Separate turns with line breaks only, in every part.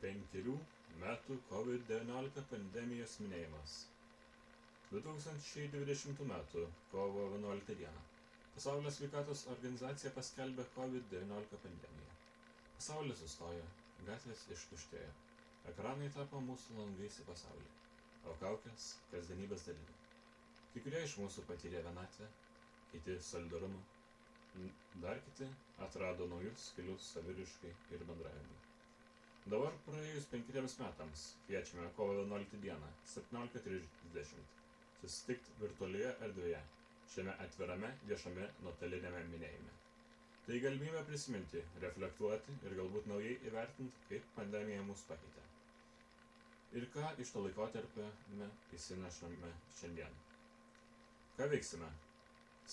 5 metų COVID-19 pandemijos minėjimas. 2020 m. kovo 11 d. Pasaulio sveikatos organizacija paskelbė COVID-19 pandemiją. Pasaulis sustojo, gatvės ištuštėjo, ekranai tapo mūsų langais į pasaulį, o kaukės kasdienybės dalimi. Kai kurie iš mūsų patyrė vienatvę, kiti solidarumą, dar kiti atrado naujus kelius saviraiškai ir bendravimui. Dabar praėjus 5 metams kviečiame kovo 11 d. 17:30 susitikti virtualioje erdvėje, šiame atvirame viešame nuotoliniame minėjime. Tai galimybė prisiminti, reflektuoti ir galbūt naujai įvertinti, kaip pandemija mus pakeitė. Ir ką iš to laikotarpio įsinešame šiandien. Ką veiksime?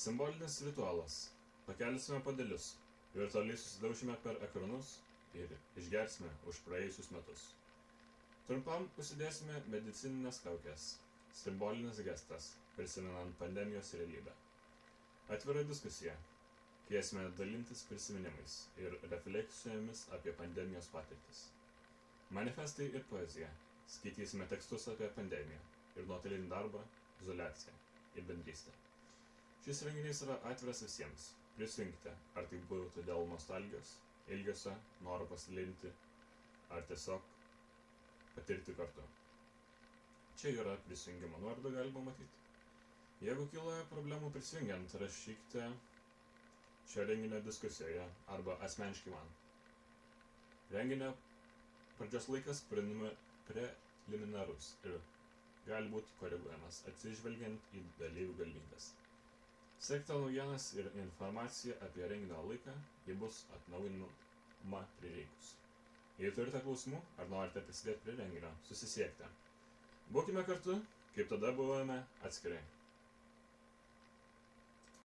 Simbolinis ritualas. Pakelsime puodelius, virtualiai susidaušime per ekranus ir išgersime už praėjusius metus. Trumpam užsidėsime medicininės kaukės. Simbolinis gestas, prisimenant pandemijos realybę. Atvira diskusija. Kviesime dalintis prisiminimais ir refleksijomis apie pandemijos patirtis. Manifestai ir poezija. Skaitysime tekstus apie pandemiją ir nuotolinį darbą, izoliaciją ir bendrystę. Šis renginys yra atviras visiems. Prisijunkite, ar tai būtų dėl nostalgijos, ilgesio, noro pasidalinti, ar tiesiog patirti kartu. Čia yra prisijungimo nuorodą galima matyti. Jeigu kyla problemų prisijungiant, rašykite šio renginio diskusijoje arba asmeniškai man. Renginio pradžios laikas preliminarus ir gali būti koreguojamas atsižvelgiant į dalyvių galimybes. Sekite naujienas ir informaciją apie renginio laiką, ji bus atnaujinama prireikus. Jei turite klausimų ar norite prisidėti prie renginio, susisiekite. Būkime kartu, kaip tada buvome atskirai.